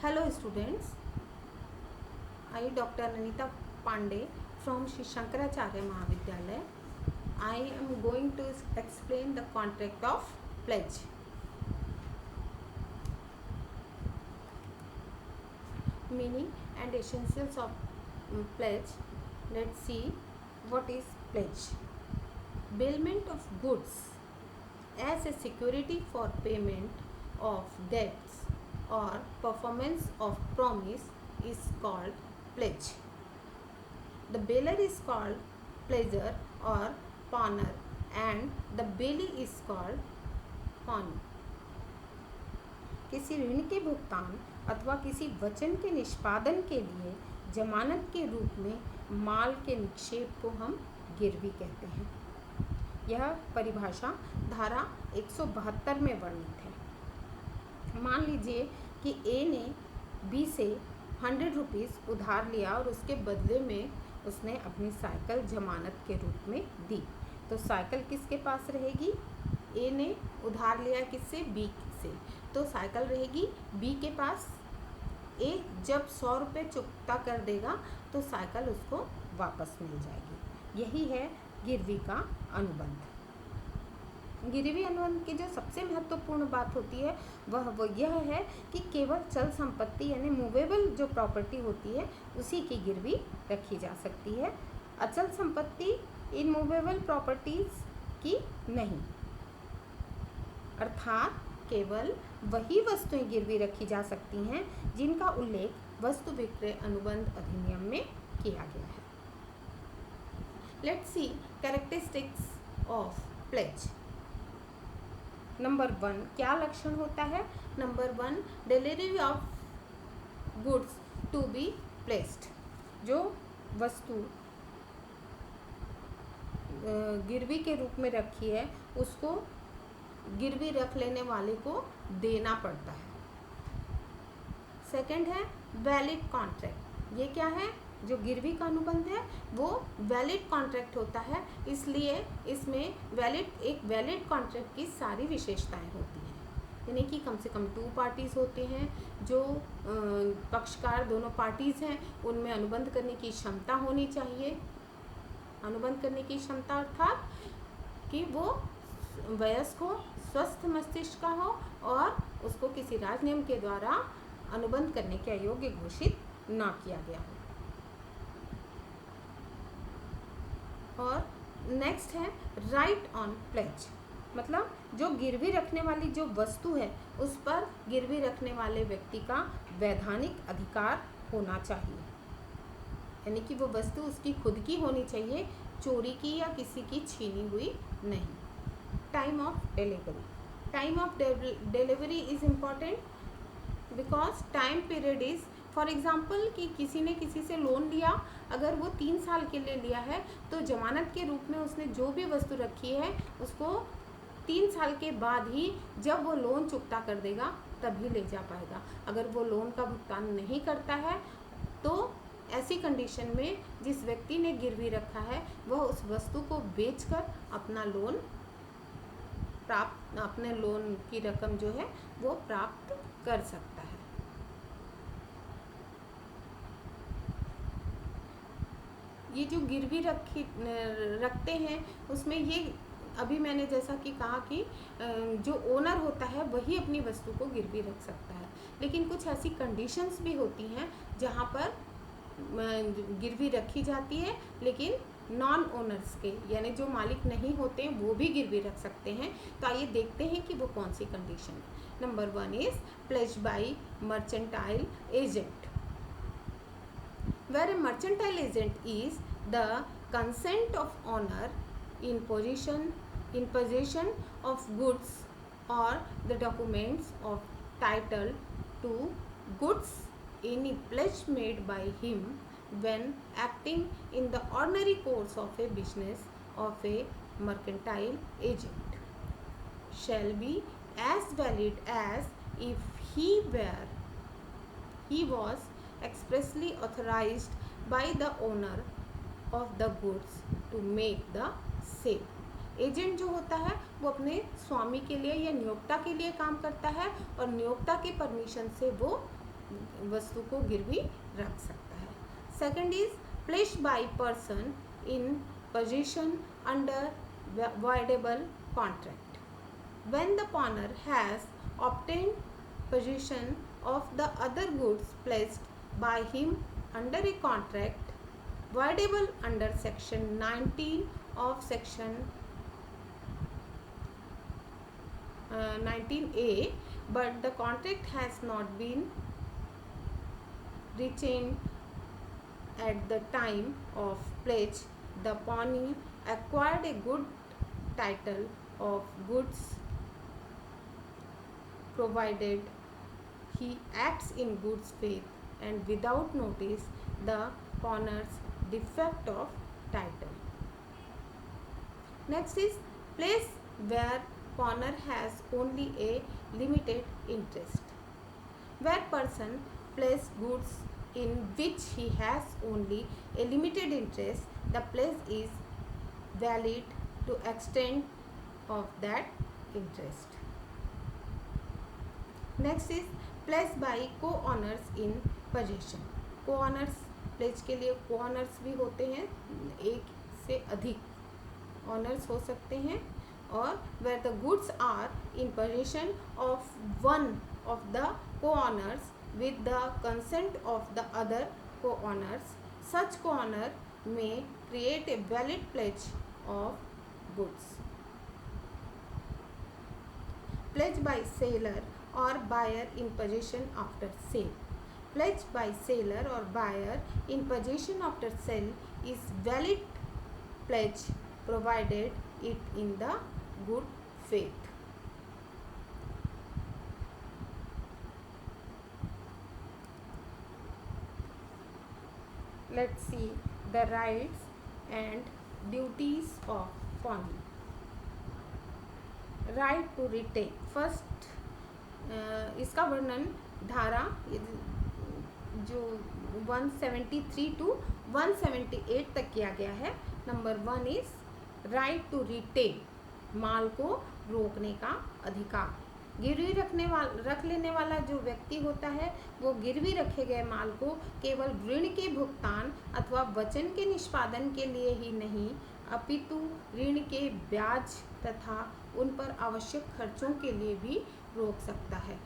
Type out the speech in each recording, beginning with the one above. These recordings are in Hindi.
Hello students, I Dr. Anita Pandey from Shri Shankaracharya Mahavidyalaya. I am going to explain the contract of pledge. Meaning and essentials of pledge. Let's see what is pledge. Bailment of goods as a security for payment of debts or performance of promise is called pledge. The bailer is called pledger or pawner and the bailee is called pawnee. किसी ऋण के भुगतान अथवा किसी वचन के निष्पादन के लिए जमानत के रूप में माल के निक्षेप को हम गिरवी कहते हैं। यह परिभाषा धारा 172 में वर्णित है। मान लीजिए कि ए ने बी से 100 रुपीज़ उधार लिया और उसके बदले में उसने अपनी साइकिल जमानत के रूप में दी, तो साइकिल किसके पास रहेगी? ए ने उधार लिया किससे? बी से, तो साइकिल रहेगी बी के पास। ए जब 100 रुपये चुकता कर देगा तो साइकिल उसको वापस मिल जाएगी। यही है गिरवी का अनुबंध। गिरवी अनुबंध की जो सबसे महत्वपूर्ण बात होती है वह यह है कि केवल चल संपत्ति यानी मूवेबल जो प्रॉपर्टी होती है उसी की गिरवी रखी जा सकती है। अचल संपत्ति इनमूवेबल प्रॉपर्टीज की नहीं, अर्थात केवल वही वस्तुएं गिरवी रखी जा सकती हैं जिनका उल्लेख वस्तु विक्रय अनुबंध अधिनियम में किया गया है। Let's see characteristics of pledge. Number 1 क्या लक्षण होता है? Number 1 delivery of goods to be placed. जो वस्तु गिरवी के रूप में रखी है उसको गिरवी रख लेने वाले को देना पड़ता है। सेकंड है वैलिड कॉन्ट्रैक्ट। ये क्या है? जो गिरवी का अनुबंध है वो वैलिड कॉन्ट्रैक्ट होता है, इसलिए इसमें एक वैलिड कॉन्ट्रैक्ट की सारी विशेषताएं होती हैं। यानी कि कम से कम 2 पार्टीज़ होते हैं, जो पक्षकार दोनों पार्टीज़ हैं उनमें अनुबंध करने की क्षमता होनी चाहिए। अनुबंध करने की क्षमता अर्थात कि वो वयस्क हो, स्वस्थ मस्तिष्क का हो और उसको किसी राज नियम के द्वारा अनुबंध करने के अयोग्य घोषित ना किया गया हो। और नेक्स्ट है राइट ऑन प्लेज, मतलब जो गिरवी रखने वाली जो वस्तु है उस पर गिरवी रखने वाले व्यक्ति का वैधानिक अधिकार होना चाहिए। यानी कि वो वस्तु उसकी खुद की होनी चाहिए, चोरी की या किसी की छीनी हुई नहीं। Time of delivery. Time of delivery is important because time period is, for example कि किसी ने किसी से लोन लिया, अगर वो 3 साल के लिए लिया है तो जमानत के रूप में उसने जो भी वस्तु रखी है उसको 3 साल के बाद ही जब वो लोन चुकता कर देगा तभी ले जा पाएगा। अगर वो लोन का भुगतान नहीं करता है तो ऐसी कंडीशन में जिस व्यक्ति ने गिरवी रखा है वह उस वस्तु को बेचकर अपने लोन की रकम जो है वो प्राप्त कर सकता है। ये जो गिरवी रखते हैं उसमें ये अभी मैंने जैसा कि कहा कि जो ओनर होता है वही अपनी वस्तु को गिरवी रख सकता है, लेकिन कुछ ऐसी कंडीशंस भी होती हैं जहाँ पर गिरवी रखी जाती है लेकिन नॉन ओनर्स के यानी जो मालिक नहीं होते हैं वो भी गिरवी रख सकते हैं। तो आइए देखते हैं कि वो कौन सी कंडीशन है। Number 1 is pledge by mercantile agent, where a mercantile agent is the consent of owner in possession of goods or the documents of title to goods any pledge made by him when acting in the ordinary course of a business of a mercantile agent shall be as valid as if he was expressly authorized by the owner of the goods to make the sale. Agent जो होता है वो अपने स्वामी के लिए या नियोक्ता के लिए काम करता है और नियोक्ता के परमिशन से वो वस्तु को गिरवी रख सकता है। Second is place by person in position under voidable contract. When the pawners has obtained possession of the other goods placed by him under a contract voidable under section 19 of section 19A, but the contract has not been retained at the time of pledge, the pawnee acquired a good title of goods provided he acts in good faith and without notice the pawner's defect of title. Next is place where pawner has only a limited interest. Where person place goods in which he has only a limited interest, the place is valid to extent of that interest. Next is place by co-owners in possession. Co-owners pledge के लिए co-owners भी होते हैं, एक से अधिक owners हो सकते हैं, और where the goods are in possession of one of the co-owners with the consent of the other co-owners, such co-owner may create a valid pledge of goods. Pledge by seller or buyer in possession after sale. Pledge by seller or buyer in possession after sale is valid pledge provided it in the good faith. Let's see the rights and duties of pawnee. Right to retain, first इसका वर्णन धारा जो 173 टू 178 तक किया गया है. Number 1 is right to retain, माल को रोकने का अधिकार. गिरवी रख लेने वाला जो व्यक्ति होता है वो गिरवी रखे गए माल को केवल ऋण के भुगतान अथवा वचन के निष्पादन के लिए ही नहीं अपितु ऋण के ब्याज तथा उन पर आवश्यक खर्चों के लिए भी रोक सकता है.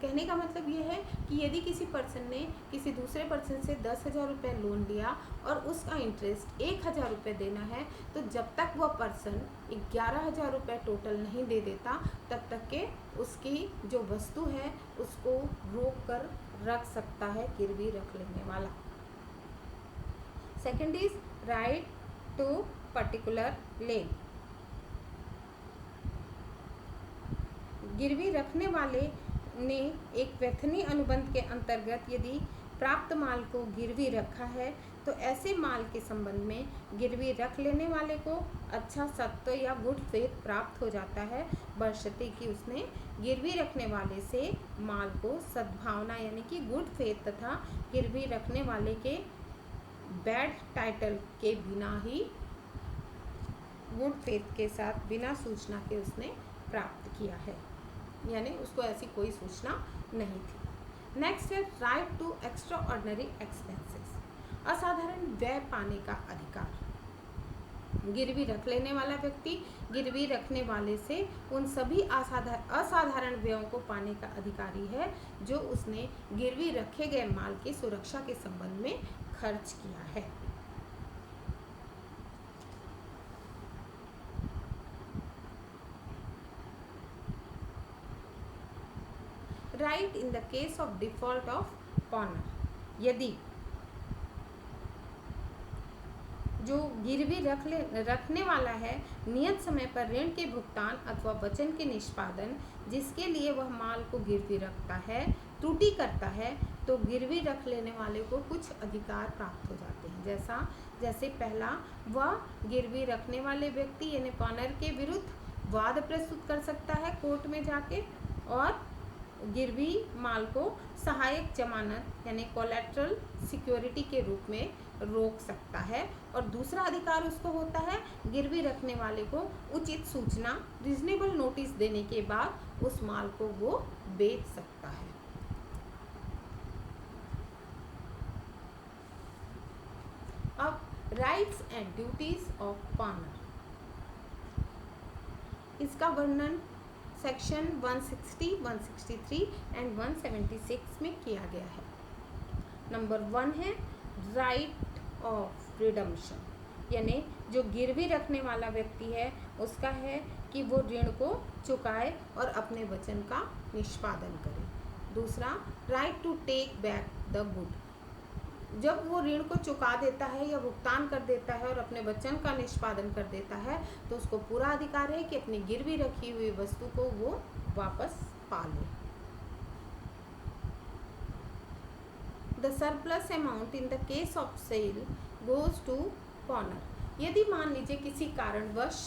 कहने का मतलब ये है कि यदि किसी पर्सन ने किसी दूसरे पर्सन से 10,000 रुपये लोन लिया और उसका इंटरेस्ट 1,000 रुपये देना है, तो जब तक वह पर्सन 11,000 रुपये टोटल नहीं दे देता तब तक के उसकी जो वस्तु है उसको रोक कर रख सकता है गिरवी रख लेने वाला. Second is right to particular lien. गिरवी रखने वाले ने एक वैथनी अनुबंध के अंतर्गत यदि प्राप्त माल को गिरवी रखा है तो ऐसे माल के संबंध में गिरवी रख लेने वाले को अच्छा सत्व या गुड फेथ प्राप्त हो जाता है, बशर्ते कि उसने गिरवी रखने वाले से माल को सद्भावना यानी कि गुड फेथ तथा गिरवी रखने वाले के बैड टाइटल के बिना ही गुड फेथ के साथ बिना सूचना के उसने प्राप्त किया है, यानी उसको ऐसी कोई सूचना नहीं थी. नेक्स्ट है right to extraordinary expenses. असाधारण व्यय पाने का अधिकार. गिरवी रख लेने वाला व्यक्ति गिरवी रखने वाले से उन सभी असाधारण व्ययों को पाने का अधिकारी है जो उसने गिरवी रखे गए माल की सुरक्षा के संबंध में खर्च किया है. Right in the case of default of पॉनर. यदि जो गिरवी रखने वाला है नियत समय पर ऋण के भुगतान अथवा वचन के निष्पादन जिसके लिए वह माल को गिरवी रखता है त्रुटि करता है तो गिरवी रख लेने वाले को कुछ अधिकार प्राप्त हो जाते हैं. जैसे पहला, वह गिरवी रखने वाले व्यक्ति यानी पॉनर के विरुद्ध वाद प्रस्तुत कर सकता है कोर्ट में जाके और गिरवी माल को सहायक जमानत यानी कोलैटरल सिक्योरिटी के रूप में रोक सकता है. और दूसरा अधिकार उसको होता है गिरवी रखने वाले को उचित सूचना रीजनेबल नोटिस देने के बाद उस माल को वो बेच सकता है. Rights and duties of pawnor. इसका वर्णन सेक्शन 160, 163 एंड 176 में किया गया है। नंबर 1 है राइट ऑफ रिडम्पशन, यानी जो गिरवी रखने वाला व्यक्ति है उसका है कि वो ऋण को चुकाए और अपने वचन का निष्पादन करे। दूसरा, right to take back the good, जब वो ऋण को चुका देता है या भुगतान कर देता है और अपने वचन का निष्पादन कर देता है तो उसको पूरा अधिकार है कि अपनी गिरवी रखी हुई वस्तु को वो वापस पा ले। The surplus amount in the case of sale goes to pawnor. यदि मान लीजिए किसी कारणवश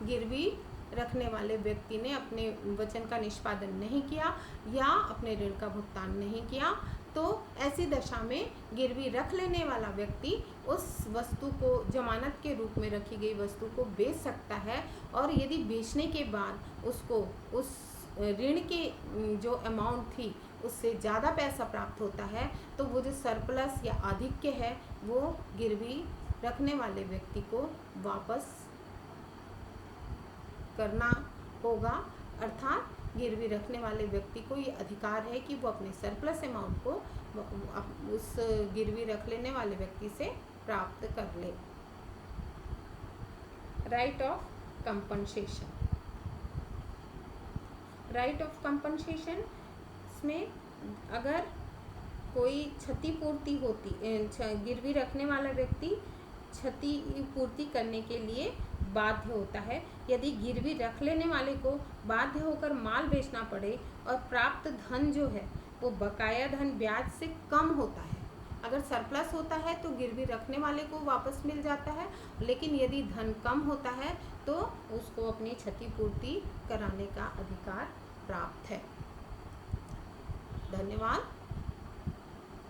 गिरवी रखने वाले व्यक्ति ने अपने वचन का निष्पादन नहीं किया या अपने ऋण का भुगतान नहीं किया तो ऐसी दशा में गिरवी रख लेने वाला व्यक्ति उस वस्तु को जमानत के रूप में रखी गई वस्तु को बेच सकता है, और यदि बेचने के बाद उसको उस ऋण की जो अमाउंट थी उससे ज़्यादा पैसा प्राप्त होता है तो वो जो सरप्लस या आधिक्य है वो गिरवी रखने वाले व्यक्ति को वापस करना होगा। अर्थात गिरवी रखने वाले व्यक्ति को ये अधिकार है कि वो अपने सरप्लस अमाउंट को उस गिरवी रख लेने वाले व्यक्ति से प्राप्त कर ले। Right of compensation. Right of compensation इसमें अगर कोई क्षतिपूर्ति होती, गिरवी रखने वाला व्यक्ति क्षतिपूर्ति करने के लिए बाध्य होता है। यदि गिरवी रख लेने वाले को बाध्य होकर माल बेचना पड़े और प्राप्त धन जो है वो बकाया धन ब्याज से कम होता है, अगर सरप्लस होता है तो गिरवी रखने वाले को वापस मिल जाता है, लेकिन यदि धन कम होता है तो उसको अपनी क्षतिपूर्ति कराने का अधिकार प्राप्त है। धन्यवाद।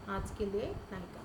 आज के लिए नायका।